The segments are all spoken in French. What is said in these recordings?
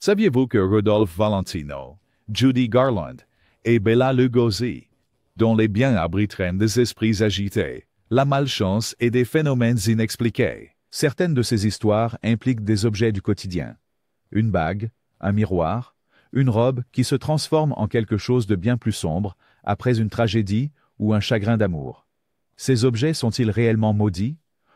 Saviez-vous que Rudolph Valentino, Judy Garland et Bela Lugosi, dont les biens abritent des esprits agités, la malchance et des phénomènes inexpliqués? Certaines de ces histoires impliquent des objets du quotidien. Une bague, un miroir, une robe qui se transforme en quelque chose de bien plus sombre après une tragédie ou un chagrin d'amour. Ces objets sont-ils réellement maudits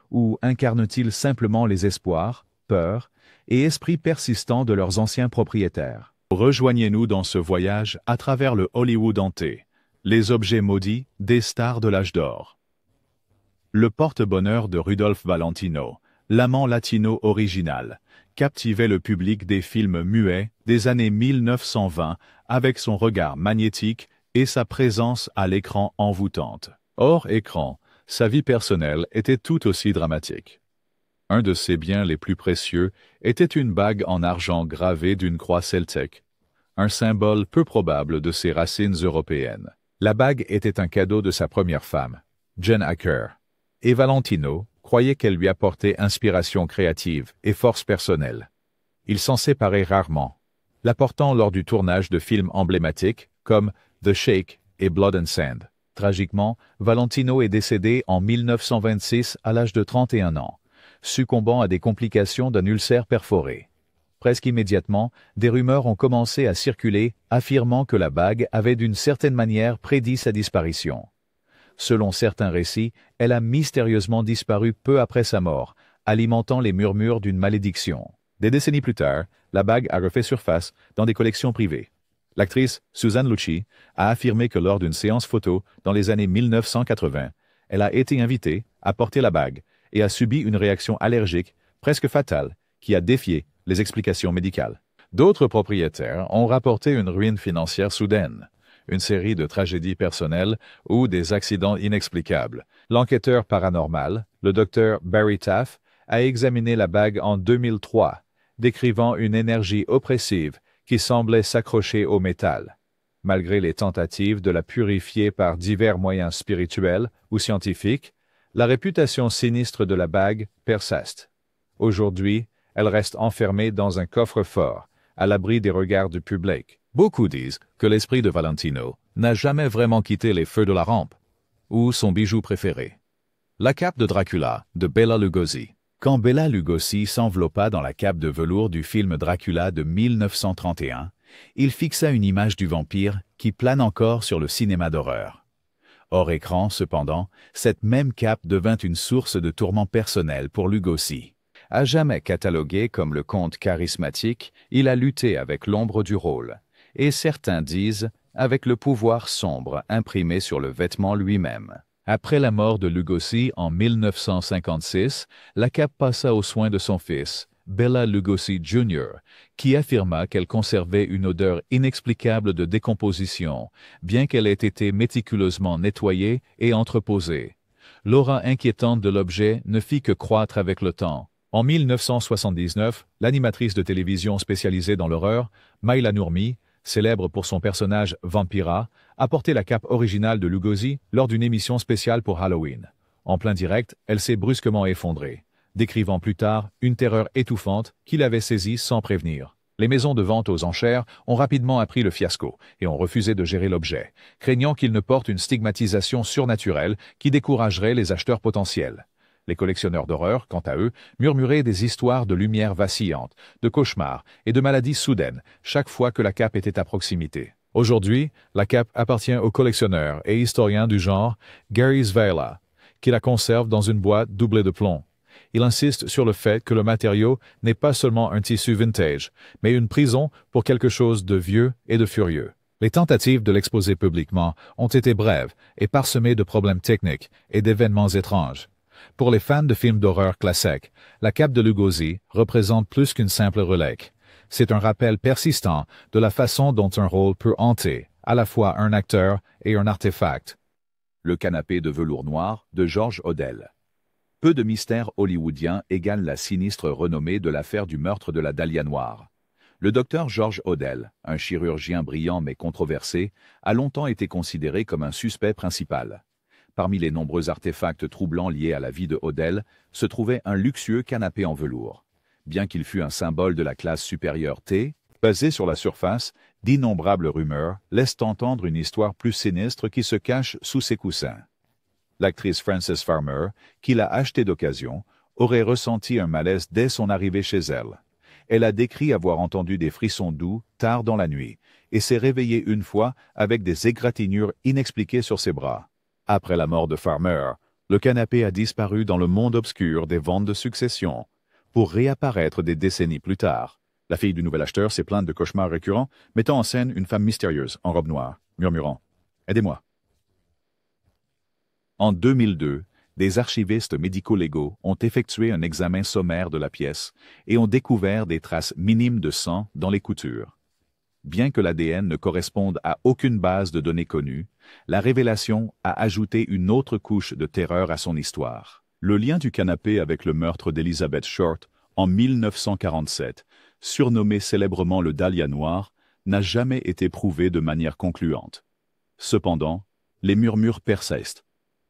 ou incarnent-ils simplement les espoirs, peurs et esprits persistants de leurs anciens propriétaires? Rejoignez-nous dans ce voyage à travers le Hollywood hanté, les objets maudits des stars de l'âge d'or. Le porte-bonheur de Rudolph Valentino, l'amant latino original, captivait le public des films muets des années 1920 avec son regard magnétique et sa présence à l'écran envoûtante. Hors écran, sa vie personnelle était tout aussi dramatique. Un de ses biens les plus précieux était une bague en argent gravée d'une croix celtique, un symbole peu probable de ses racines européennes. La bague était un cadeau de sa première femme, Jane Acker, et Valentino croyait qu'elle lui apportait inspiration créative et force personnelle. Il s'en séparait rarement, l'apportant lors du tournage de films emblématiques comme The Shake et Blood and Sand. Tragiquement, Valentino est décédé en 1926 à l'âge de 31 ans, succombant à des complications d'un ulcère perforé. Presque immédiatement, des rumeurs ont commencé à circuler affirmant que la bague avait d'une certaine manière prédit sa disparition. Selon certains récits, elle a mystérieusement disparu peu après sa mort, alimentant les murmures d'une malédiction. Des décennies plus tard, la bague a refait surface dans des collections privées. L'actrice Suzanne Lucci a affirmé que lors d'une séance photo dans les années 1980, elle a été invitée à porter la bague et a subi une réaction allergique presque fatale qui a défié les explications médicales. D'autres propriétaires ont rapporté une ruine financière soudaine, une série de tragédies personnelles ou des accidents inexplicables. L'enquêteur paranormal, le docteur Barry Taff, a examiné la bague en 2003, décrivant une énergie oppressive qui semblait s'accrocher au métal. Malgré les tentatives de la purifier par divers moyens spirituels ou scientifiques, la réputation sinistre de la bague persiste. Aujourd'hui, elle reste enfermée dans un coffre-fort, à l'abri des regards du public. Beaucoup disent que l'esprit de Valentino n'a jamais vraiment quitté les feux de la rampe, ou son bijou préféré, la cape de Dracula de Bela Lugosi. Quand Bela Lugosi s'enveloppa dans la cape de velours du film Dracula de 1931, il fixa une image du vampire qui plane encore sur le cinéma d'horreur. Hors écran, cependant, cette même cape devint une source de tourments personnels pour Lugosi. À jamais catalogué comme le comte charismatique, il a lutté avec l'ombre du rôle, et certains disent avec le pouvoir sombre imprimé sur le vêtement lui-même. Après la mort de Lugosi en 1956, la cape passa aux soins de son fils, Bela Lugosi Jr., qui affirma qu'elle conservait une odeur inexplicable de décomposition, bien qu'elle ait été méticuleusement nettoyée et entreposée. L'aura inquiétante de l'objet ne fit que croître avec le temps. En 1979, l'animatrice de télévision spécialisée dans l'horreur, Maïla Nourmi, célèbre pour son personnage Vampira, a porté la cape originale de Lugosi lors d'une émission spéciale pour Halloween. En plein direct, elle s'est brusquement effondrée, décrivant plus tard une terreur étouffante qui l'avait saisie sans prévenir. Les maisons de vente aux enchères ont rapidement appris le fiasco et ont refusé de gérer l'objet, craignant qu'il ne porte une stigmatisation surnaturelle qui découragerait les acheteurs potentiels. Les collectionneurs d'horreur, quant à eux, murmuraient des histoires de lumière vacillante, de cauchemars et de maladies soudaines chaque fois que la cape était à proximité. Aujourd'hui, la cape appartient au collectionneur et historien du genre Gary Zvaila, qui la conserve dans une boîte doublée de plomb. Il insiste sur le fait que le matériau n'est pas seulement un tissu vintage, mais une prison pour quelque chose de vieux et de furieux. Les tentatives de l'exposer publiquement ont été brèves et parsemées de problèmes techniques et d'événements étranges. Pour les fans de films d'horreur classiques, la cape de Lugosi représente plus qu'une simple relique. C'est un rappel persistant de la façon dont un rôle peut hanter à la fois un acteur et un artefact. Le canapé de velours noir de George Odell. Peu de mystères hollywoodiens égalent la sinistre renommée de l'affaire du meurtre de la Dahlia noire. Le docteur George Odell, un chirurgien brillant mais controversé, a longtemps été considéré comme un suspect principal. Parmi les nombreux artefacts troublants liés à la vie de Odell, se trouvait un luxueux canapé en velours. Bien qu'il fût un symbole de la classe supérieure T, Basées sur la surface, d'innombrables rumeurs laissent entendre une histoire plus sinistre qui se cache sous ses coussins. L'actrice Frances Farmer, qui l'a achetée d'occasion, aurait ressenti un malaise dès son arrivée chez elle. Elle a décrit avoir entendu des frissons doux tard dans la nuit et s'est réveillée une fois avec des égratignures inexpliquées sur ses bras. Après la mort de Farmer, le canapé a disparu dans le monde obscur des ventes de succession, pour réapparaître des décennies plus tard. La fille du nouvel acheteur s'est plainte de cauchemars récurrents, mettant en scène une femme mystérieuse en robe noire, murmurant « Aidez-moi ». En 2002, des archivistes médico-légaux ont effectué un examen sommaire de la pièce et ont découvert des traces minimes de sang dans les coutures. Bien que l'ADN ne corresponde à aucune base de données connue, la révélation a ajouté une autre couche de terreur à son histoire. Le lien du canapé avec le meurtre d'Elizabeth Short en 1947, surnommé célèbrement le Dahlia noir, n'a jamais été prouvé de manière concluante. Cependant, les murmures persistent,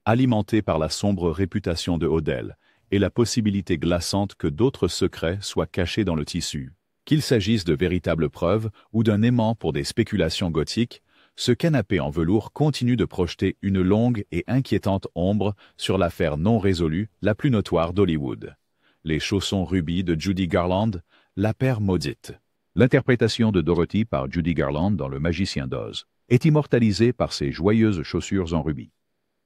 alimentés par la sombre réputation de Odell et la possibilité glaçante que d'autres secrets soient cachés dans le tissu. Qu'il s'agisse de véritables preuves ou d'un aimant pour des spéculations gothiques, ce canapé en velours continue de projeter une longue et inquiétante ombre sur l'affaire non résolue la plus notoire d'Hollywood. Les chaussons rubis de Judy Garland, la paire maudite. L'interprétation de Dorothy par Judy Garland dans Le Magicien d'Oz est immortalisée par ses joyeuses chaussures en rubis.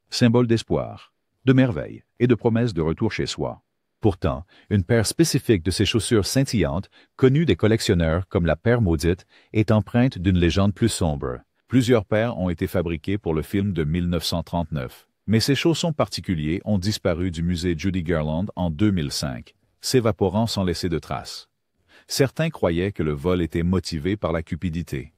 Symbole d'espoir, de merveille et de promesse de retour chez soi. Pourtant, une paire spécifique de ces chaussures scintillantes, connue des collectionneurs comme la paire maudite, est empreinte d'une légende plus sombre. Plusieurs paires ont été fabriquées pour le film de 1939, mais ces chaussons particuliers ont disparu du musée Judy Garland en 2005, s'évaporant sans laisser de traces. Certains croyaient que le vol était motivé par la cupidité,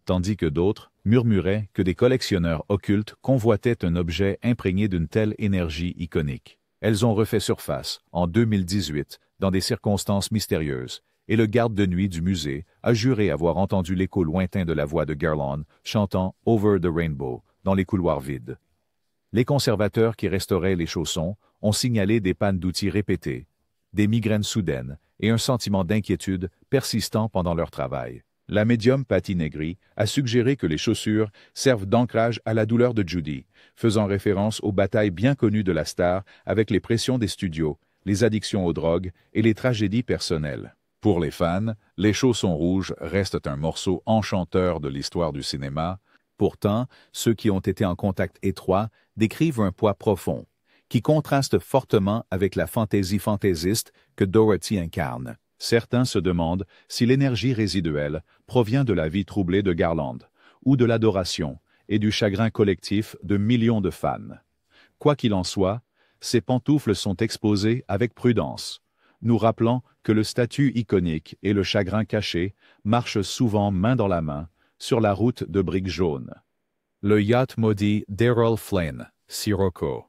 tandis que d'autres murmuraient que des collectionneurs occultes convoitaient un objet imprégné d'une telle énergie iconique. Elles ont refait surface, en 2018, dans des circonstances mystérieuses, et le garde de nuit du musée a juré avoir entendu l'écho lointain de la voix de Garland chantant « Over the Rainbow » dans les couloirs vides. Les conservateurs qui restauraient les chaussons ont signalé des pannes d'outils répétées, des migraines soudaines et un sentiment d'inquiétude persistant pendant leur travail. La médium Patty Negri a suggéré que les chaussures servent d'ancrage à la douleur de Judy, faisant référence aux batailles bien connues de la star avec les pressions des studios, les addictions aux drogues et les tragédies personnelles. Pour les fans, les chaussons rouges restent un morceau enchanteur de l'histoire du cinéma. Pourtant, ceux qui ont été en contact étroit décrivent un poids profond, qui contraste fortement avec la fantaisie fantaisiste que Dorothy incarne. Certains se demandent si l'énergie résiduelle provient de la vie troublée de Garland, ou de l'adoration et du chagrin collectif de millions de fans. Quoi qu'il en soit, ces pantoufles sont exposées avec prudence, nous rappelant que le statut iconique et le chagrin caché marchent souvent main dans la main sur la route de briques jaunes. Le yacht maudit d'Errol Flynn, Sirocco.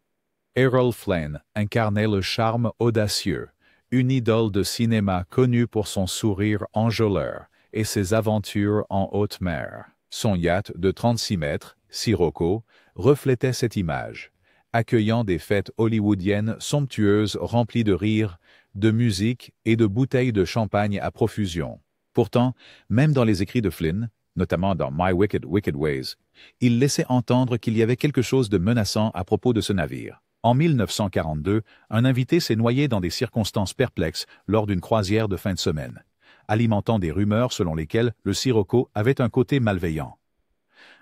Errol Flynn incarnait le charme audacieux, une idole de cinéma connue pour son sourire enjôleur et ses aventures en haute mer. Son yacht de 36 mètres, Sirocco, reflétait cette image, accueillant des fêtes hollywoodiennes somptueuses remplies de rires, de musique et de bouteilles de champagne à profusion. Pourtant, même dans les écrits de Flynn, notamment dans My Wicked, Wicked Ways, il laissait entendre qu'il y avait quelque chose de menaçant à propos de ce navire. En 1942, un invité s'est noyé dans des circonstances perplexes lors d'une croisière de fin de semaine, alimentant des rumeurs selon lesquelles le Sirocco avait un côté malveillant.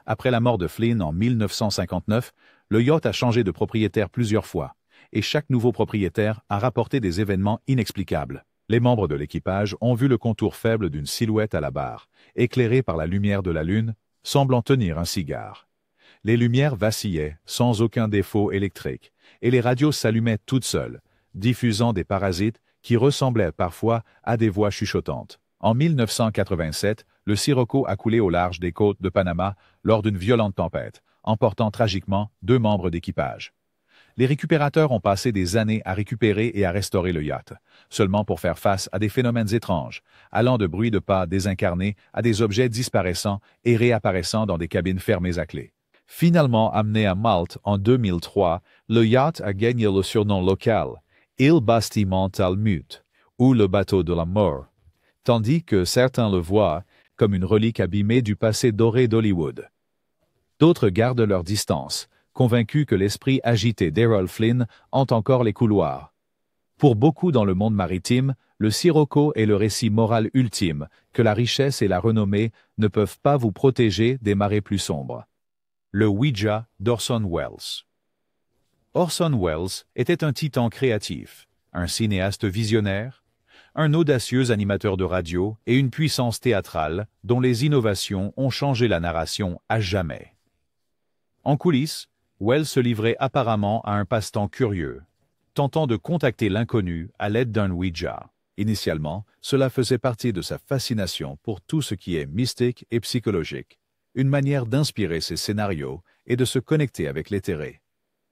Après la mort de Flynn en 1959, le yacht a changé de propriétaire plusieurs fois, et chaque nouveau propriétaire a rapporté des événements inexplicables. Les membres de l'équipage ont vu le contour faible d'une silhouette à la barre, éclairée par la lumière de la lune, semblant tenir un cigare. Les lumières vacillaient, sans aucun défaut électrique, et les radios s'allumaient toutes seules, diffusant des parasites qui ressemblaient parfois à des voix chuchotantes. En 1987, le Sirocco a coulé au large des côtes de Panama lors d'une violente tempête, emportant tragiquement 2 membres d'équipage. Les récupérateurs ont passé des années à récupérer et à restaurer le yacht, seulement pour faire face à des phénomènes étranges, allant de bruits de pas désincarnés à des objets disparaissant et réapparaissant dans des cabines fermées à clé. Finalement amené à Malte en 2003, le yacht a gagné le surnom local, Il Bastimento Talmud, ou le bateau de la mort. Tandis que certains le voient, comme une relique abîmée du passé doré d'Hollywood. D'autres gardent leur distance, convaincus que l'esprit agité d'Errol Flynn hante encore les couloirs. Pour beaucoup dans le monde maritime, le sirocco est le récit moral ultime, que la richesse et la renommée ne peuvent pas vous protéger des marées plus sombres. Le Ouija d'Orson Welles. Orson Welles était un titan créatif, un cinéaste visionnaire, un audacieux animateur de radio et une puissance théâtrale dont les innovations ont changé la narration à jamais. En coulisses, Welles se livrait apparemment à un passe-temps curieux, tentant de contacter l'inconnu à l'aide d'un Ouija. Initialement, cela faisait partie de sa fascination pour tout ce qui est mystique et psychologique, une manière d'inspirer ses scénarios et de se connecter avec l'éthéré.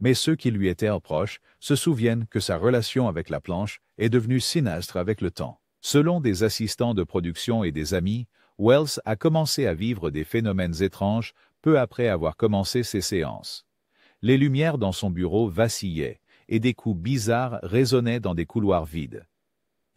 Mais ceux qui lui étaient proches se souviennent que sa relation avec la planche est devenue sinistre avec le temps. Selon des assistants de production et des amis, Welles a commencé à vivre des phénomènes étranges peu après avoir commencé ses séances. Les lumières dans son bureau vacillaient et des coups bizarres résonnaient dans des couloirs vides.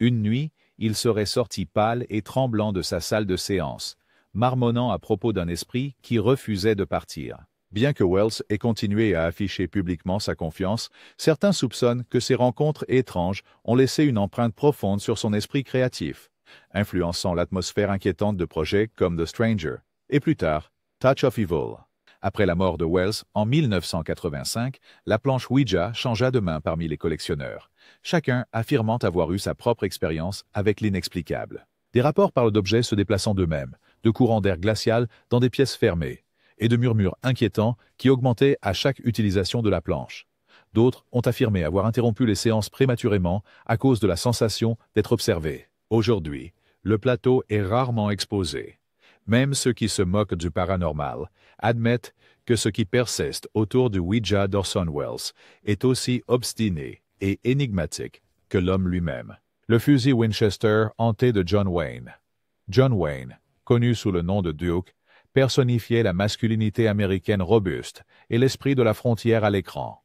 Une nuit, il serait sorti pâle et tremblant de sa salle de séance, marmonnant à propos d'un esprit qui refusait de partir. Bien que Welles ait continué à afficher publiquement sa confiance, certains soupçonnent que ces rencontres étranges ont laissé une empreinte profonde sur son esprit créatif, influençant l'atmosphère inquiétante de projets comme The Stranger, et plus tard, Touch of Evil. Après la mort de Welles, en 1985, la planche Ouija changea de main parmi les collectionneurs, chacun affirmant avoir eu sa propre expérience avec l'inexplicable. Des rapports parlent d'objets se déplaçant d'eux-mêmes, de courants d'air glacial dans des pièces fermées, et de murmures inquiétants qui augmentaient à chaque utilisation de la planche. D'autres ont affirmé avoir interrompu les séances prématurément à cause de la sensation d'être observés. Aujourd'hui, le plateau est rarement exposé. Même ceux qui se moquent du paranormal admettent que ce qui persiste autour du Ouija d'Orson Welles est aussi obstiné et énigmatique que l'homme lui-même. Le fusil Winchester hanté de John Wayne. John Wayne, connu sous le nom de Duke, personnifiait la masculinité américaine robuste et l'esprit de la frontière à l'écran.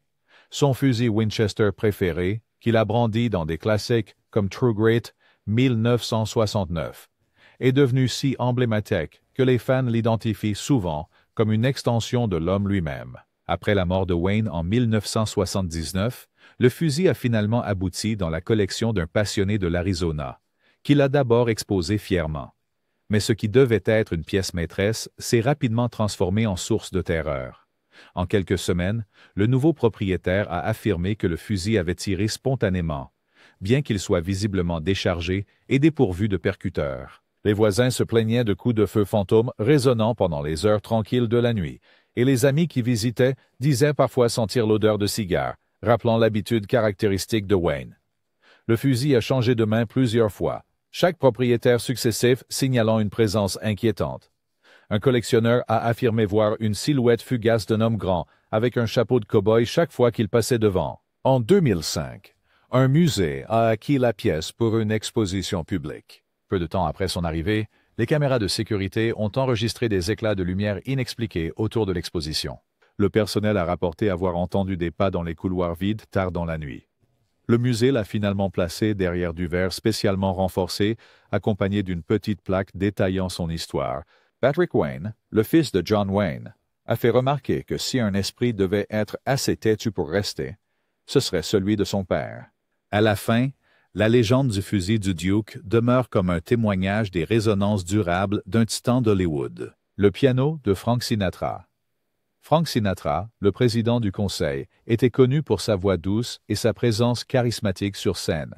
Son fusil Winchester préféré, qu'il a brandi dans des classiques comme True Grit 1969, est devenu si emblématique que les fans l'identifient souvent comme une extension de l'homme lui-même. Après la mort de Wayne en 1979, le fusil a finalement abouti dans la collection d'un passionné de l'Arizona, qui l'a d'abord exposé fièrement. Mais ce qui devait être une pièce maîtresse s'est rapidement transformé en source de terreur. En quelques semaines, le nouveau propriétaire a affirmé que le fusil avait tiré spontanément, bien qu'il soit visiblement déchargé et dépourvu de percuteurs. Les voisins se plaignaient de coups de feu fantômes résonnant pendant les heures tranquilles de la nuit, et les amis qui visitaient disaient parfois sentir l'odeur de cigare, rappelant l'habitude caractéristique de Wayne. Le fusil a changé de main plusieurs fois, chaque propriétaire successif signalant une présence inquiétante. Un collectionneur a affirmé voir une silhouette fugace d'un homme grand avec un chapeau de cow-boy chaque fois qu'il passait devant. En 2005, un musée a acquis la pièce pour une exposition publique. Peu de temps après son arrivée, les caméras de sécurité ont enregistré des éclats de lumière inexpliqués autour de l'exposition. Le personnel a rapporté avoir entendu des pas dans les couloirs vides tard dans la nuit. Le musée l'a finalement placé derrière du verre spécialement renforcé, accompagné d'une petite plaque détaillant son histoire. Patrick Wayne, le fils de John Wayne, a fait remarquer que si un esprit devait être assez têtu pour rester, ce serait celui de son père. À la fin, la légende du fusil du Duke demeure comme un témoignage des résonances durables d'un titan d'Hollywood. Le piano de Frank Sinatra. Frank Sinatra, le président du conseil, était connu pour sa voix douce et sa présence charismatique sur scène.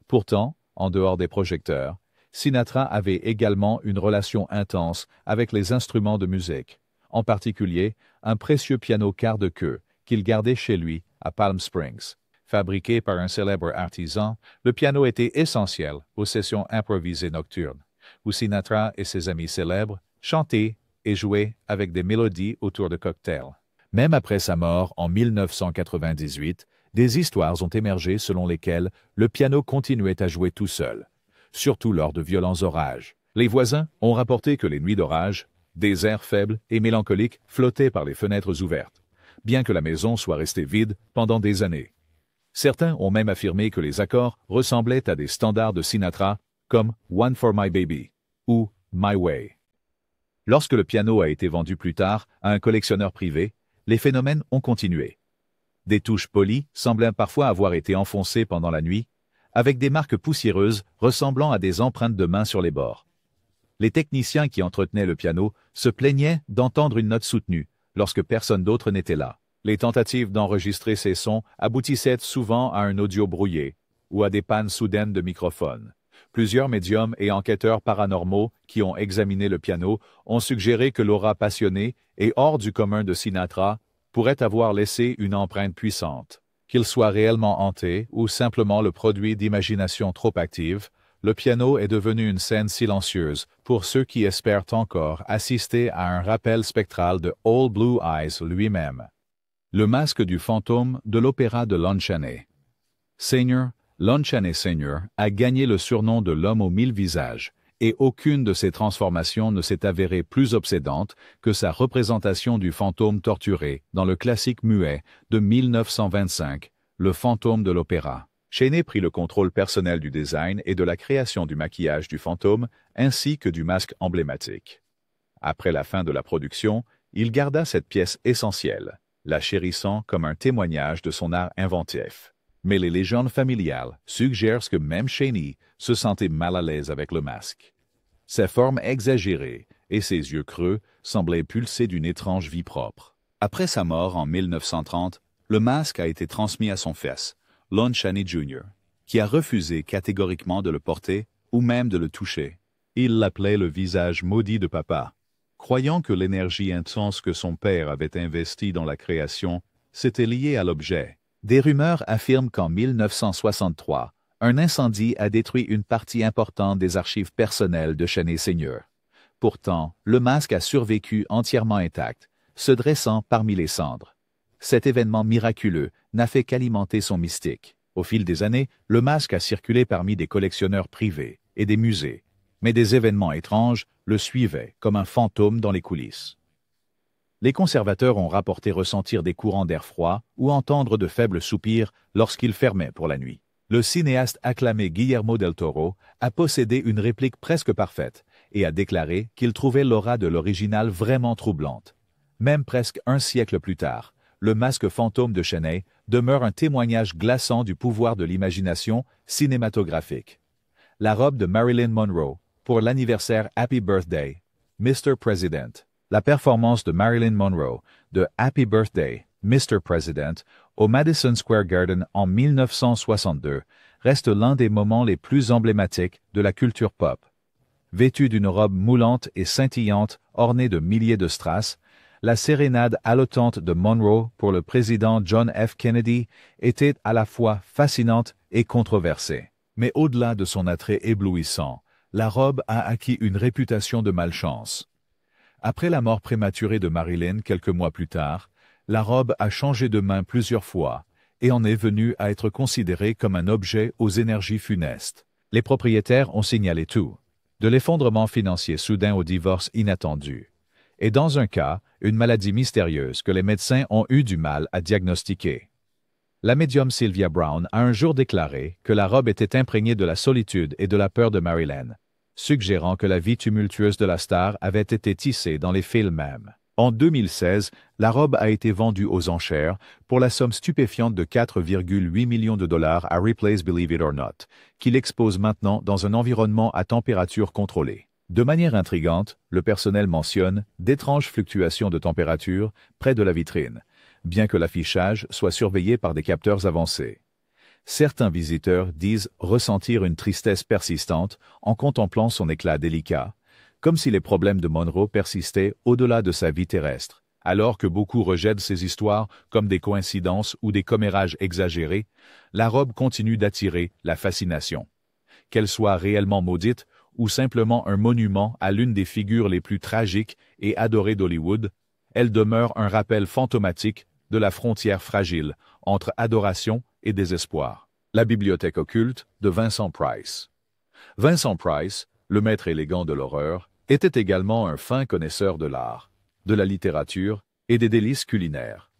Pourtant, en dehors des projecteurs, Sinatra avait également une relation intense avec les instruments de musique, en particulier un précieux piano quart de queue qu'il gardait chez lui à Palm Springs. Fabriqué par un célèbre artisan, le piano était essentiel aux sessions improvisées nocturnes, où Sinatra et ses amis célèbres chantaient et jouaient avec des mélodies autour de cocktails. Même après sa mort en 1998, des histoires ont émergé selon lesquelles le piano continuait à jouer tout seul, surtout lors de violents orages. Les voisins ont rapporté que les nuits d'orage, des airs faibles et mélancoliques flottaient par les fenêtres ouvertes, bien que la maison soit restée vide pendant des années. Certains ont même affirmé que les accords ressemblaient à des standards de Sinatra comme « One for My Baby » ou « My Way ». Lorsque le piano a été vendu plus tard à un collectionneur privé, les phénomènes ont continué. Des touches polies semblaient parfois avoir été enfoncées pendant la nuit, avec des marques poussiéreuses ressemblant à des empreintes de mains sur les bords. Les techniciens qui entretenaient le piano se plaignaient d'entendre une note soutenue, lorsque personne d'autre n'était là. Les tentatives d'enregistrer ces sons aboutissaient souvent à un audio brouillé, ou à des pannes soudaines de microphone. Plusieurs médiums et enquêteurs paranormaux qui ont examiné le piano ont suggéré que l'aura passionnée et hors du commun de Sinatra pourrait avoir laissé une empreinte puissante. Qu'il soit réellement hanté ou simplement le produit d'imagination trop active, le piano est devenu une scène silencieuse pour ceux qui espèrent encore assister à un rappel spectral de Old Blue Eyes lui-même. Le masque du fantôme de l'opéra de Lon Chaney. Lon Chaney Sr. a gagné le surnom de l'homme aux 1000 visages, et aucune de ses transformations ne s'est avérée plus obsédante que sa représentation du fantôme torturé dans le classique muet de 1925, Le fantôme de l'opéra. Chaney prit le contrôle personnel du design et de la création du maquillage du fantôme, ainsi que du masque emblématique. Après la fin de la production, il garda cette pièce essentielle, la chérissant comme un témoignage de son art inventif. Mais les légendes familiales suggèrent que même Chaney se sentait mal à l'aise avec le masque. Ses formes exagérées et ses yeux creux semblaient pulser d'une étrange vie propre. Après sa mort en 1930, le masque a été transmis à son fils, Lon Chaney Jr., qui a refusé catégoriquement de le porter ou même de le toucher. Il l'appelait le visage maudit de papa, croyant que l'énergie intense que son père avait investie dans la création s'était liée à l'objet. Des rumeurs affirment qu'en 1963, un incendie a détruit une partie importante des archives personnelles de Chaney Sr. Pourtant, le masque a survécu entièrement intact, se dressant parmi les cendres. Cet événement miraculeux n'a fait qu'alimenter son mystique. Au fil des années, le masque a circulé parmi des collectionneurs privés et des musées, mais des événements étranges le suivaient comme un fantôme dans les coulisses. Les conservateurs ont rapporté ressentir des courants d'air froid ou entendre de faibles soupirs lorsqu'ils fermaient pour la nuit. Le cinéaste acclamé Guillermo del Toro a possédé une réplique presque parfaite et a déclaré qu'il trouvait l'aura de l'original vraiment troublante. Même presque un siècle plus tard, le masque fantôme de Chaney demeure un témoignage glaçant du pouvoir de l'imagination cinématographique. La robe de Marilyn Monroe pour l'anniversaire Happy Birthday, Mr. President. La performance de Marilyn Monroe de Happy Birthday, Mr. President, au Madison Square Garden en 1962 reste l'un des moments les plus emblématiques de la culture pop. Vêtue d'une robe moulante et scintillante ornée de milliers de strass, la sérénade haletante de Monroe pour le président John F. Kennedy était à la fois fascinante et controversée. Mais au-delà de son attrait éblouissant, la robe a acquis une réputation de malchance. Après la mort prématurée de Marilyn quelques mois plus tard, la robe a changé de main plusieurs fois et en est venue à être considérée comme un objet aux énergies funestes. Les propriétaires ont signalé tout, de l'effondrement financier soudain au divorce inattendu, et dans un cas, une maladie mystérieuse que les médecins ont eu du mal à diagnostiquer. La médium Sylvia Brown a un jour déclaré que la robe était imprégnée de la solitude et de la peur de Marilyn, suggérant que la vie tumultueuse de la star avait été tissée dans les fils mêmes. En 2016, la robe a été vendue aux enchères pour la somme stupéfiante de 4,8 millions de dollars à Ripley's Believe It or Not, qui l'expose maintenant dans un environnement à température contrôlée. De manière intrigante, le personnel mentionne d'étranges fluctuations de température près de la vitrine, bien que l'affichage soit surveillé par des capteurs avancés. Certains visiteurs disent ressentir une tristesse persistante en contemplant son éclat délicat, comme si les problèmes de Monroe persistaient au-delà de sa vie terrestre. Alors que beaucoup rejettent ces histoires comme des coïncidences ou des commérages exagérés, la robe continue d'attirer la fascination. Qu'elle soit réellement maudite ou simplement un monument à l'une des figures les plus tragiques et adorées d'Hollywood, elle demeure un rappel fantomatique de la frontière fragile entre adoration et désespoir. La bibliothèque occulte de Vincent Price. Vincent Price, le maître élégant de l'horreur, était également un fin connaisseur de l'art, de la littérature et des délices culinaires.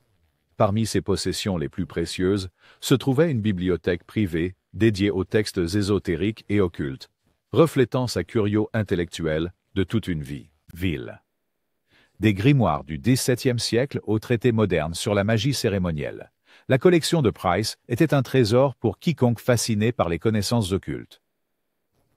Parmi ses possessions les plus précieuses se trouvait une bibliothèque privée dédiée aux textes ésotériques et occultes, reflétant sa curio intellectuelle de toute une vie. Ville. des grimoires du XVIIe siècle aux traités modernes sur la magie cérémonielle. La collection de Price était un trésor pour quiconque fasciné par les connaissances occultes.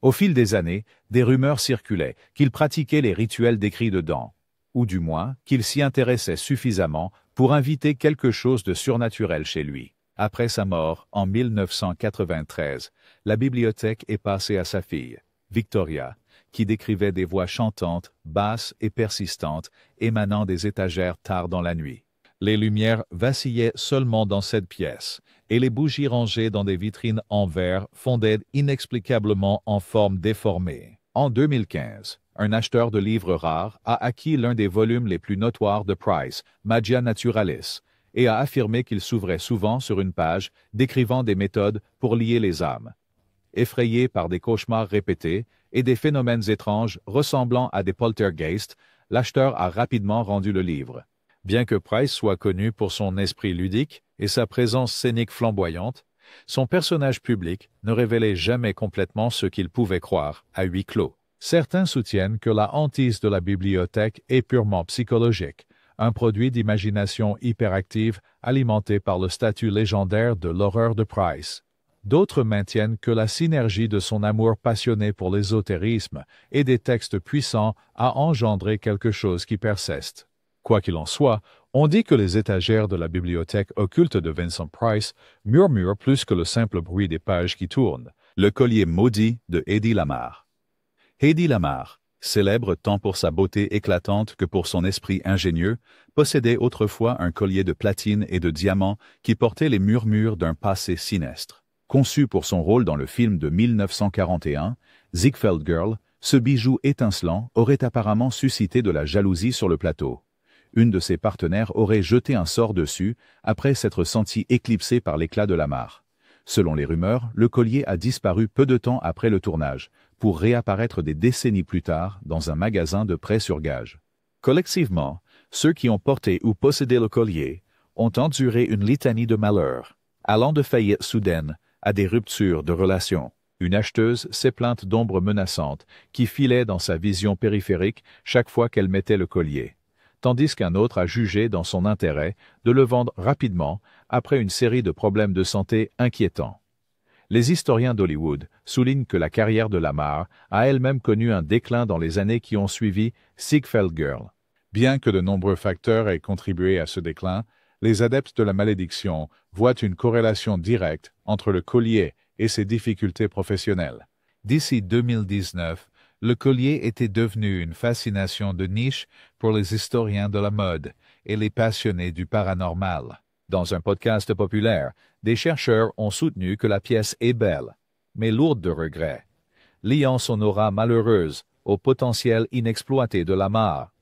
Au fil des années, des rumeurs circulaient qu'il pratiquait les rituels décrits dedans, ou du moins qu'il s'y intéressait suffisamment pour inviter quelque chose de surnaturel chez lui. Après sa mort, en 1993, la bibliothèque est passée à sa fille, Victoria, qui décrivait des voix chantantes, basses et persistantes, émanant des étagères tard dans la nuit. Les lumières vacillaient seulement dans cette pièce, et les bougies rangées dans des vitrines en verre fondaient inexplicablement en forme déformée. En 2015, un acheteur de livres rares a acquis l'un des volumes les plus notoires de Price, Magia Naturalis, et a affirmé qu'il s'ouvrait souvent sur une page décrivant des méthodes pour lier les âmes. Effrayé par des cauchemars répétés et des phénomènes étranges ressemblant à des poltergeists, l'acheteur a rapidement rendu le livre. Bien que Price soit connu pour son esprit ludique et sa présence scénique flamboyante, son personnage public ne révélait jamais complètement ce qu'il pouvait croire à huis clos. Certains soutiennent que la hantise de la bibliothèque est purement psychologique, un produit d'imagination hyperactive alimenté par le statut légendaire de l'horreur de Price. D'autres maintiennent que la synergie de son amour passionné pour l'ésotérisme et des textes puissants a engendré quelque chose qui persiste. Quoi qu'il en soit, on dit que les étagères de la bibliothèque occulte de Vincent Price murmurent plus que le simple bruit des pages qui tournent. Le collier maudit de Hedy Lamarr. Hedy Lamarr, célèbre tant pour sa beauté éclatante que pour son esprit ingénieux, possédait autrefois un collier de platine et de diamants qui portait les murmures d'un passé sinistre. Conçu pour son rôle dans le film de 1941, Ziegfeld Girl, ce bijou étincelant aurait apparemment suscité de la jalousie sur le plateau. Une de ses partenaires aurait jeté un sort dessus après s'être sentie éclipsée par l'éclat de Lamarr. Selon les rumeurs, le collier a disparu peu de temps après le tournage, pour réapparaître des décennies plus tard dans un magasin de prêt sur gage. Collectivement, ceux qui ont porté ou possédé le collier ont enduré une litanie de malheurs, allant de faillites soudaines à des ruptures de relations. Une acheteuse s'est plainte d'ombres menaçantes qui filaient dans sa vision périphérique chaque fois qu'elle mettait le collier, tandis qu'un autre a jugé dans son intérêt de le vendre rapidement après une série de problèmes de santé inquiétants. Les historiens d'Hollywood soulignent que la carrière de Lamarr a elle-même connu un déclin dans les années qui ont suivi Ziegfeld Girl. Bien que de nombreux facteurs aient contribué à ce déclin, les adeptes de la malédiction voient une corrélation directe entre le collier et ses difficultés professionnelles. D'ici 2019, le collier était devenu une fascination de niche pour les historiens de la mode et les passionnés du paranormal. Dans un podcast populaire, des chercheurs ont soutenu que la pièce est belle, mais lourde de regrets, liant son aura malheureuse au potentiel inexploité de Lamarr.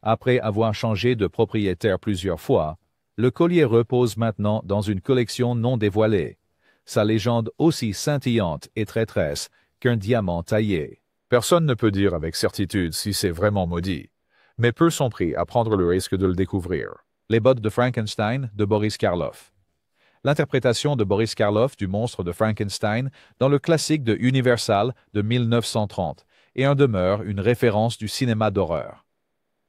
Après avoir changé de propriétaire plusieurs fois, le collier repose maintenant dans une collection non dévoilée, sa légende aussi scintillante et traîtresse qu'un diamant taillé. Personne ne peut dire avec certitude si c'est vraiment maudit, mais peu sont pris à prendre le risque de le découvrir. Les bottes de Frankenstein de Boris Karloff. L'interprétation de Boris Karloff du monstre de Frankenstein dans le classique de Universal de 1930 et en demeure une référence du cinéma d'horreur.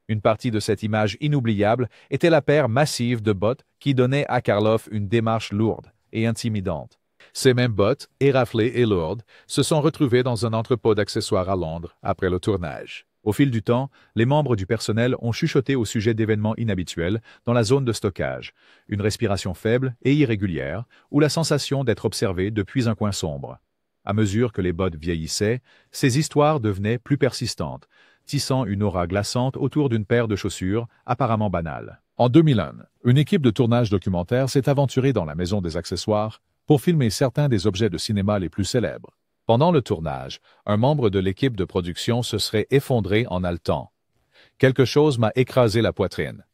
Une partie de cette image inoubliable était la paire massive de bottes qui donnait à Karloff une démarche lourde et intimidante. Ces mêmes bottes, éraflées et lourdes, se sont retrouvées dans un entrepôt d'accessoires à Londres après le tournage. Au fil du temps, les membres du personnel ont chuchoté au sujet d'événements inhabituels dans la zone de stockage, une respiration faible et irrégulière, ou la sensation d'être observé depuis un coin sombre. À mesure que les bottes vieillissaient, ces histoires devenaient plus persistantes, tissant une aura glaçante autour d'une paire de chaussures apparemment banale. En 2001, une équipe de tournage documentaire s'est aventurée dans la maison des accessoires pour filmer certains des objets de cinéma les plus célèbres. Pendant le tournage, un membre de l'équipe de production se serait effondré en haletant. « Quelque chose m'a écrasé la poitrine. »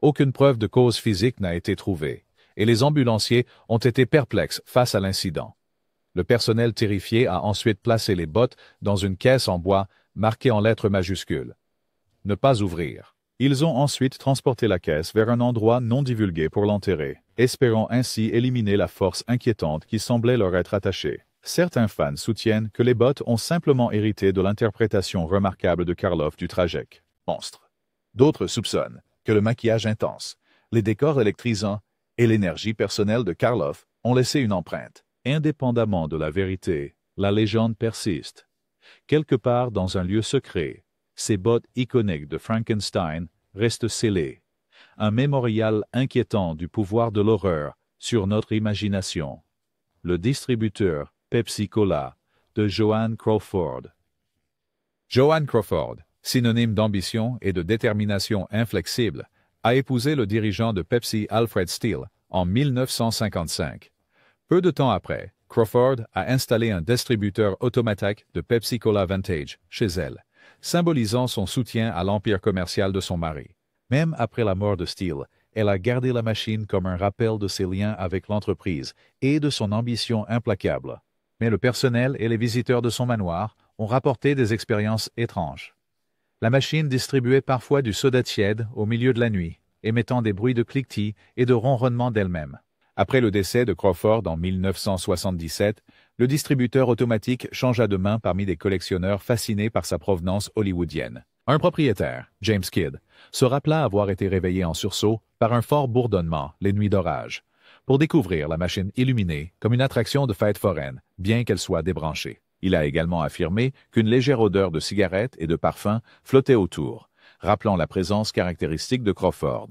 Aucune preuve de cause physique n'a été trouvée, et les ambulanciers ont été perplexes face à l'incident. Le personnel terrifié a ensuite placé les bottes dans une caisse en bois marquée en lettres majuscules. « Ne pas ouvrir ». Ils ont ensuite transporté la caisse vers un endroit non divulgué pour l'enterrer, espérant ainsi éliminer la force inquiétante qui semblait leur être attachée. Certains fans soutiennent que les bottes ont simplement hérité de l'interprétation remarquable de Karloff du tragique monstre. D'autres soupçonnent que le maquillage intense, les décors électrisants et l'énergie personnelle de Karloff ont laissé une empreinte. Indépendamment de la vérité, la légende persiste. Quelque part dans un lieu secret, ces bottes iconiques de Frankenstein restent scellées. Un mémorial inquiétant du pouvoir de l'horreur sur notre imagination. Le distributeur Pepsi Cola de Joan Crawford. Joan Crawford, synonyme d'ambition et de détermination inflexible, a épousé le dirigeant de Pepsi Alfred Steele en 1955. Peu de temps après, Crawford a installé un distributeur automatique de Pepsi Cola Vantage chez elle, symbolisant son soutien à l'empire commercial de son mari. Même après la mort de Steele, elle a gardé la machine comme un rappel de ses liens avec l'entreprise et de son ambition implacable. Mais le personnel et les visiteurs de son manoir ont rapporté des expériences étranges. La machine distribuait parfois du soda tiède au milieu de la nuit, émettant des bruits de cliquetis et de ronronnements d'elle-même. Après le décès de Crawford en 1977, le distributeur automatique changea de main parmi des collectionneurs fascinés par sa provenance hollywoodienne. Un propriétaire, James Kidd, se rappela avoir été réveillé en sursaut par un fort bourdonnement les nuits d'orage, pour découvrir la machine illuminée comme une attraction de fête foraine, bien qu'elle soit débranchée. Il a également affirmé qu'une légère odeur de cigarette et de parfum flottait autour, rappelant la présence caractéristique de Crawford.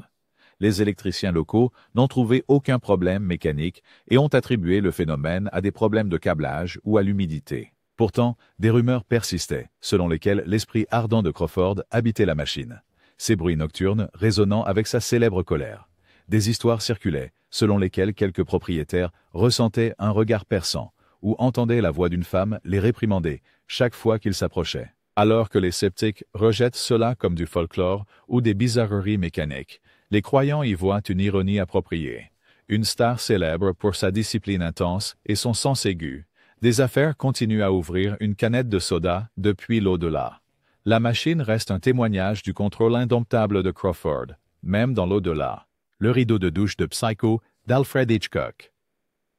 Les électriciens locaux n'ont trouvé aucun problème mécanique et ont attribué le phénomène à des problèmes de câblage ou à l'humidité. Pourtant, des rumeurs persistaient, selon lesquelles l'esprit ardent de Crawford habitait la machine, ses bruits nocturnes résonnant avec sa célèbre colère. Des histoires circulaient, selon lesquelles quelques propriétaires ressentaient un regard perçant, ou entendaient la voix d'une femme les réprimander chaque fois qu'ils s'approchaient. Alors que les sceptiques rejettent cela comme du folklore ou des bizarreries mécaniques, les croyants y voient une ironie appropriée. Une star célèbre pour sa discipline intense et son sens aigu. Des affaires continuent à ouvrir une canette de soda depuis l'au-delà. La machine reste un témoignage du contrôle indomptable de Crawford, même dans l'au-delà. Le rideau de douche de Psycho d'Alfred Hitchcock.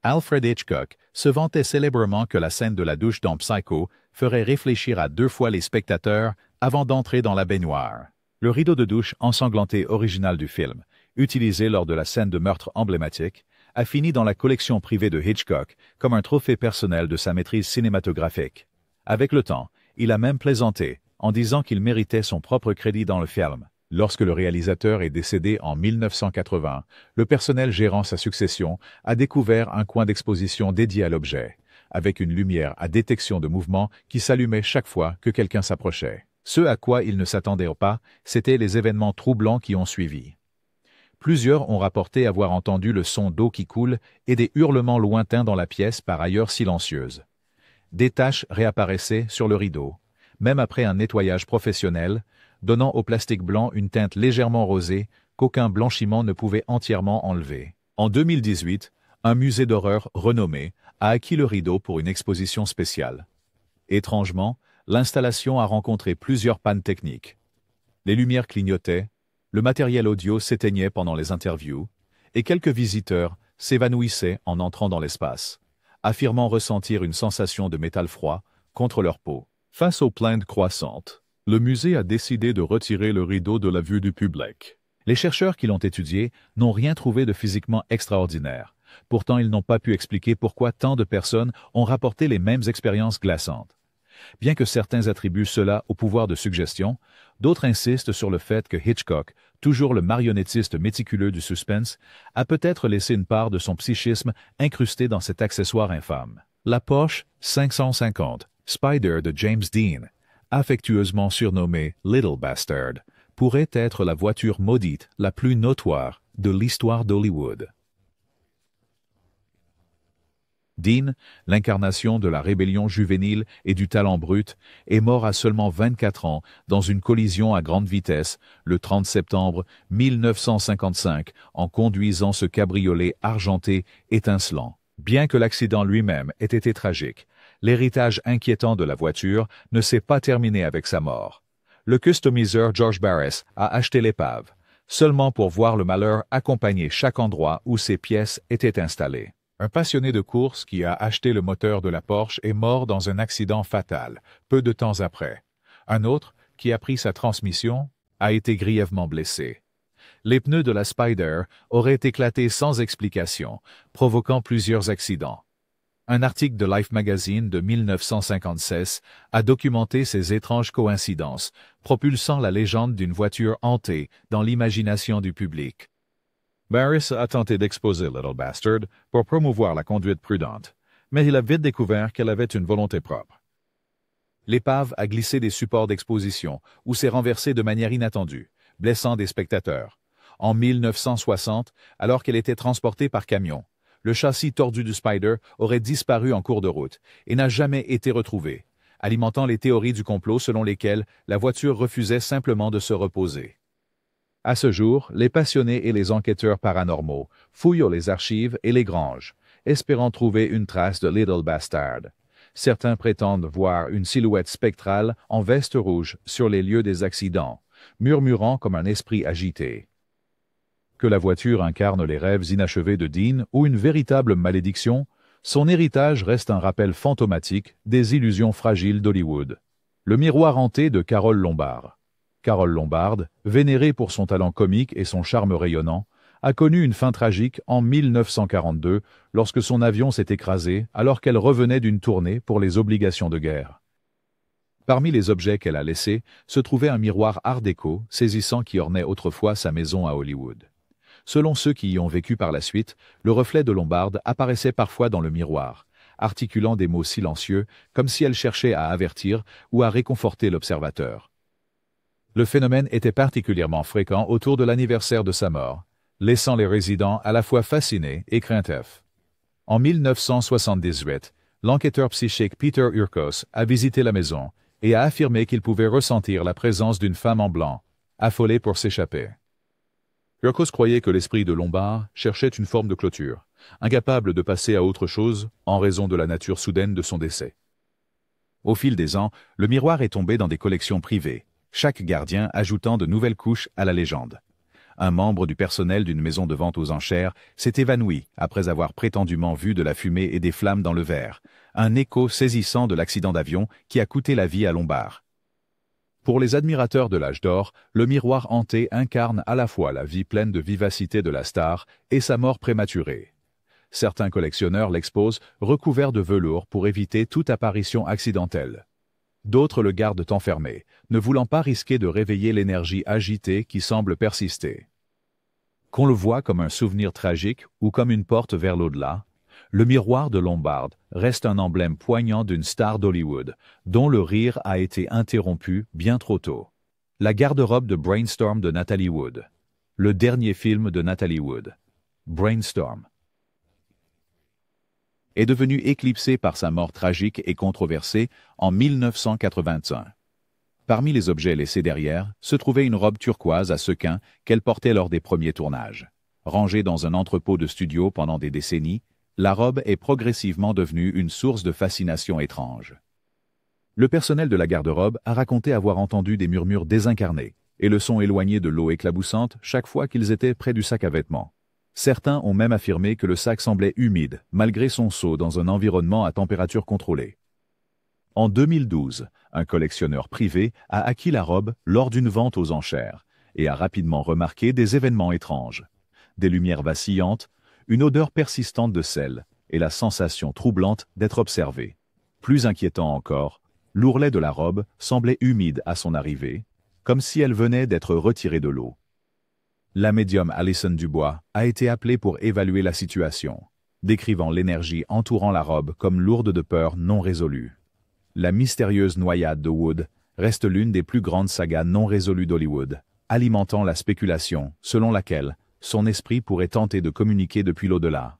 Alfred Hitchcock se vantait célèbrement que la scène de la douche dans Psycho ferait réfléchir à 2 fois les spectateurs avant d'entrer dans la baignoire. Le rideau de douche ensanglanté original du film, utilisé lors de la scène de meurtre emblématique, a fini dans la collection privée de Hitchcock comme un trophée personnel de sa maîtrise cinématographique. Avec le temps, il a même plaisanté en disant qu'il méritait son propre crédit dans le film. Lorsque le réalisateur est décédé en 1980, le personnel gérant sa succession a découvert un coin d'exposition dédié à l'objet, avec une lumière à détection de mouvement qui s'allumait chaque fois que quelqu'un s'approchait. Ce à quoi ils ne s'attendaient pas, c'étaient les événements troublants qui ont suivi. Plusieurs ont rapporté avoir entendu le son d'eau qui coule et des hurlements lointains dans la pièce par ailleurs silencieuse. Des taches réapparaissaient sur le rideau, même après un nettoyage professionnel, donnant au plastique blanc une teinte légèrement rosée qu'aucun blanchiment ne pouvait entièrement enlever. En 2018, un musée d'horreur renommé a acquis le rideau pour une exposition spéciale. Étrangement, l'installation a rencontré plusieurs pannes techniques. Les lumières clignotaient, le matériel audio s'éteignait pendant les interviews, et quelques visiteurs s'évanouissaient en entrant dans l'espace, affirmant ressentir une sensation de métal froid contre leur peau. Face aux plaintes croissantes, le musée a décidé de retirer le rideau de la vue du public. Les chercheurs qui l'ont étudié n'ont rien trouvé de physiquement extraordinaire. Pourtant, ils n'ont pas pu expliquer pourquoi tant de personnes ont rapporté les mêmes expériences glaçantes. Bien que certains attribuent cela au pouvoir de suggestion, d'autres insistent sur le fait que Hitchcock, toujours le marionnettiste méticuleux du suspense, a peut-être laissé une part de son psychisme incrustée dans cet accessoire infâme. La Porsche 550 Spider de James Dean, affectueusement surnommée Little Bastard, pourrait être la voiture maudite la plus notoire de l'histoire d'Hollywood. Dean, l'incarnation de la rébellion juvénile et du talent brut, est mort à seulement 24 ans dans une collision à grande vitesse le 30 septembre 1955 en conduisant ce cabriolet argenté étincelant. Bien que l'accident lui-même ait été tragique, l'héritage inquiétant de la voiture ne s'est pas terminé avec sa mort. Le customiseur George Barris a acheté l'épave, seulement pour voir le malheur accompagner chaque endroit où ses pièces étaient installées. Un passionné de course qui a acheté le moteur de la Porsche est mort dans un accident fatal, peu de temps après. Un autre, qui a pris sa transmission, a été grièvement blessé. Les pneus de la Spider auraient éclaté sans explication, provoquant plusieurs accidents. Un article de Life Magazine de 1956 a documenté ces étranges coïncidences, propulsant la légende d'une voiture hantée dans l'imagination du public. Barris a tenté d'exposer Little Bastard pour promouvoir la conduite prudente, mais il a vite découvert qu'elle avait une volonté propre. L'épave a glissé des supports d'exposition ou s'est renversée de manière inattendue, blessant des spectateurs. En 1960, alors qu'elle était transportée par camion, le châssis tordu du Spider aurait disparu en cours de route et n'a jamais été retrouvé, alimentant les théories du complot selon lesquelles la voiture refusait simplement de se reposer. À ce jour, les passionnés et les enquêteurs paranormaux fouillent les archives et les granges, espérant trouver une trace de Little Bastard. Certains prétendent voir une silhouette spectrale en veste rouge sur les lieux des accidents, murmurant comme un esprit agité. Que la voiture incarne les rêves inachevés de Dean ou une véritable malédiction, son héritage reste un rappel fantomatique des illusions fragiles d'Hollywood. Le miroir hanté de Carole Lombard. Carole Lombard, vénérée pour son talent comique et son charme rayonnant, a connu une fin tragique en 1942 lorsque son avion s'est écrasé alors qu'elle revenait d'une tournée pour les obligations de guerre. Parmi les objets qu'elle a laissés se trouvait un miroir art déco saisissant qui ornait autrefois sa maison à Hollywood. Selon ceux qui y ont vécu par la suite, le reflet de Lombard apparaissait parfois dans le miroir, articulant des mots silencieux comme si elle cherchait à avertir ou à réconforter l'observateur. Le phénomène était particulièrement fréquent autour de l'anniversaire de sa mort, laissant les résidents à la fois fascinés et craintifs. En 1978, l'enquêteur psychique Peter Urkos a visité la maison et a affirmé qu'il pouvait ressentir la présence d'une femme en blanc, affolée pour s'échapper. Urkos croyait que l'esprit de Lombard cherchait une forme de clôture, incapable de passer à autre chose en raison de la nature soudaine de son décès. Au fil des ans, le miroir est tombé dans des collections privées, chaque gardien ajoutant de nouvelles couches à la légende. Un membre du personnel d'une maison de vente aux enchères s'est évanoui après avoir prétendument vu de la fumée et des flammes dans le verre, un écho saisissant de l'accident d'avion qui a coûté la vie à Lombard. Pour les admirateurs de l'âge d'or, le miroir hanté incarne à la fois la vie pleine de vivacité de la star et sa mort prématurée. Certains collectionneurs l'exposent recouvert de velours pour éviter toute apparition accidentelle. D'autres le gardent enfermé, ne voulant pas risquer de réveiller l'énergie agitée qui semble persister. Qu'on le voit comme un souvenir tragique ou comme une porte vers l'au-delà, le miroir de Lombard reste un emblème poignant d'une star d'Hollywood, dont le rire a été interrompu bien trop tôt. La garde-robe de Brainstorm de Natalie Wood. Le dernier film de Natalie Wood. Brainstorm est devenu éclipsé par sa mort tragique et controversée en 1981. Parmi les objets laissés derrière se trouvait une robe turquoise à sequins qu'elle portait lors des premiers tournages. Rangée dans un entrepôt de studio pendant des décennies, la robe est progressivement devenue une source de fascination étrange. Le personnel de la garde-robe a raconté avoir entendu des murmures désincarnés et le son éloigné de l'eau éclaboussante chaque fois qu'ils étaient près du sac à vêtements. Certains ont même affirmé que le sac semblait humide, malgré son seau dans un environnement à température contrôlée. En 2012, un collectionneur privé a acquis la robe lors d'une vente aux enchères et a rapidement remarqué des événements étranges. Des lumières vacillantes, une odeur persistante de sel et la sensation troublante d'être observé. Plus inquiétant encore, l'ourlet de la robe semblait humide à son arrivée, comme si elle venait d'être retirée de l'eau. La médium Alison Dubois a été appelée pour évaluer la situation, décrivant l'énergie entourant la robe comme lourde de peur non résolue. La mystérieuse noyade de Wood reste l'une des plus grandes sagas non résolues d'Hollywood, alimentant la spéculation selon laquelle son esprit pourrait tenter de communiquer depuis l'au-delà.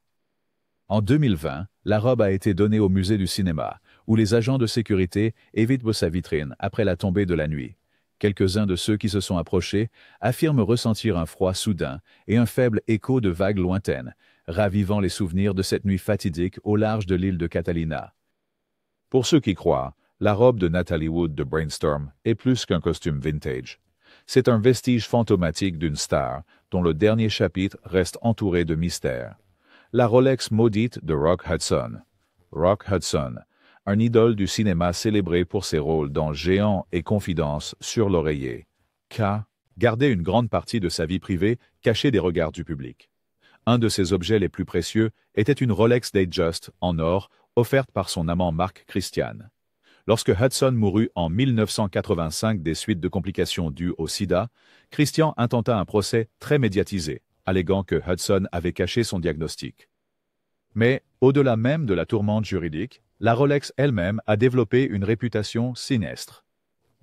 En 2020, la robe a été donnée au musée du cinéma, où les agents de sécurité évitent sa vitrine après la tombée de la nuit. Quelques-uns de ceux qui se sont approchés affirment ressentir un froid soudain et un faible écho de vagues lointaines, ravivant les souvenirs de cette nuit fatidique au large de l'île de Catalina. Pour ceux qui croient, la robe de Natalie Wood de Brainstorm est plus qu'un costume vintage. C'est un vestige fantomatique d'une star dont le dernier chapitre reste entouré de mystères. La Rolex maudite de Rock Hudson. Rock Hudson, un idole du cinéma célébré pour ses rôles dans Géant et Confidence sur l'oreiller. K. gardait une grande partie de sa vie privée cachée des regards du public. Un de ses objets les plus précieux était une Rolex Datejust en or, offerte par son amant Mark Christian. Lorsque Hudson mourut en 1985 des suites de complications dues au sida, Christian intenta un procès très médiatisé, alléguant que Hudson avait caché son diagnostic. Mais, au-delà même de la tourmente juridique, la Rolex elle-même a développé une réputation sinistre.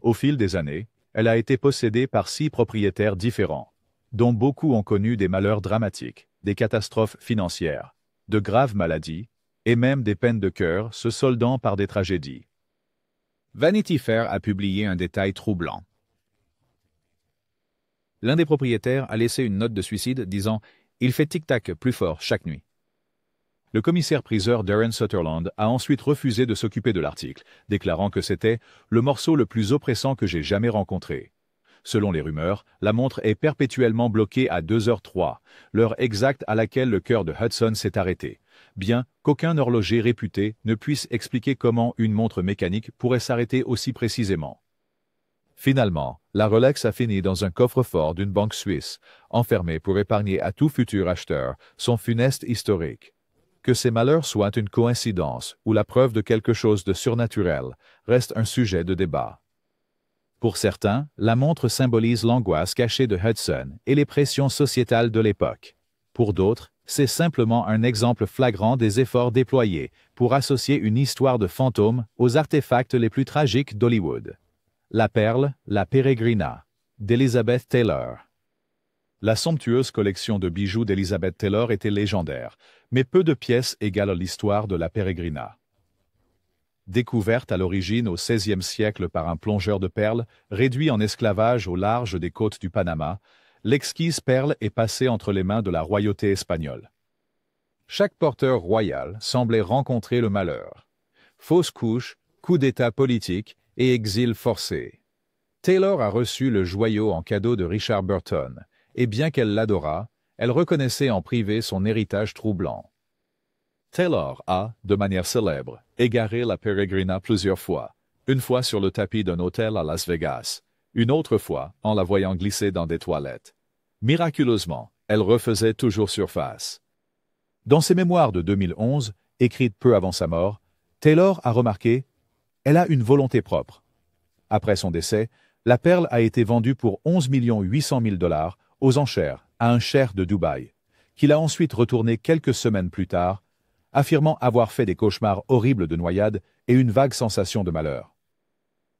Au fil des années, elle a été possédée par 6 propriétaires différents, dont beaucoup ont connu des malheurs dramatiques, des catastrophes financières, de graves maladies, et même des peines de cœur se soldant par des tragédies. Vanity Fair a publié un détail troublant. L'un des propriétaires a laissé une note de suicide disant « Il fait tic-tac plus fort chaque nuit ». Le commissaire-priseur Darren Sutherland a ensuite refusé de s'occuper de l'article, déclarant que c'était « le morceau le plus oppressant que j'ai jamais rencontré ». Selon les rumeurs, la montre est perpétuellement bloquée à 2h03, l'heure exacte à laquelle le cœur de Hudson s'est arrêté, bien qu'aucun horloger réputé ne puisse expliquer comment une montre mécanique pourrait s'arrêter aussi précisément. Finalement, la Rolex a fini dans un coffre-fort d'une banque suisse, enfermée pour épargner à tout futur acheteur son funeste historique. Que ces malheurs soient une coïncidence ou la preuve de quelque chose de surnaturel reste un sujet de débat. Pour certains, la montre symbolise l'angoisse cachée de Hudson et les pressions sociétales de l'époque. Pour d'autres, c'est simplement un exemple flagrant des efforts déployés pour associer une histoire de fantôme aux artefacts les plus tragiques d'Hollywood. La perle, la Peregrina, d'Elizabeth Taylor. La somptueuse collection de bijoux d'Elizabeth Taylor était légendaire, mais peu de pièces égalent l'histoire de la Peregrina. Découverte à l'origine au XVIe siècle par un plongeur de perles, réduit en esclavage au large des côtes du Panama, l'exquise perle est passée entre les mains de la royauté espagnole. Chaque porteur royal semblait rencontrer le malheur. Fausse couche, coup d'État politique et exil forcé. Taylor a reçu le joyau en cadeau de Richard Burton, et bien qu'elle l'adorât, elle reconnaissait en privé son héritage troublant. Taylor a, de manière célèbre, égaré la Peregrina plusieurs fois, une fois sur le tapis d'un hôtel à Las Vegas, une autre fois en la voyant glisser dans des toilettes. Miraculeusement, elle refaisait toujours surface. Dans ses mémoires de 2011, écrites peu avant sa mort, Taylor a remarqué « Elle a une volonté propre ». Après son décès, la perle a été vendue pour 11 800 000 $ aux enchères à un cheikh de Dubaï, qui l'a ensuite retourné quelques semaines plus tard, affirmant avoir fait des cauchemars horribles de noyade et une vague sensation de malheur.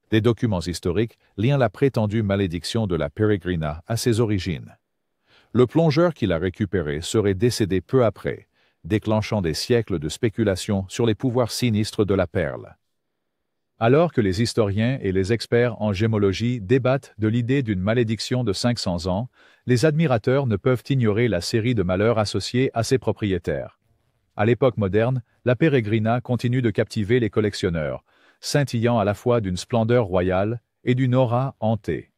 Des documents historiques lient la prétendue malédiction de la Peregrina à ses origines. Le plongeur qui l'a récupérée serait décédé peu après, déclenchant des siècles de spéculation sur les pouvoirs sinistres de la perle. Alors que les historiens et les experts en gémologie débattent de l'idée d'une malédiction de 500 ans, les admirateurs ne peuvent ignorer la série de malheurs associés à ses propriétaires. À l'époque moderne, la Peregrina continue de captiver les collectionneurs, scintillant à la fois d'une splendeur royale et d'une aura hantée.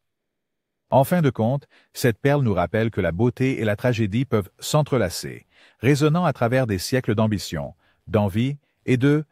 En fin de compte, cette perle nous rappelle que la beauté et la tragédie peuvent s'entrelacer, résonnant à travers des siècles d'ambition, d'envie et de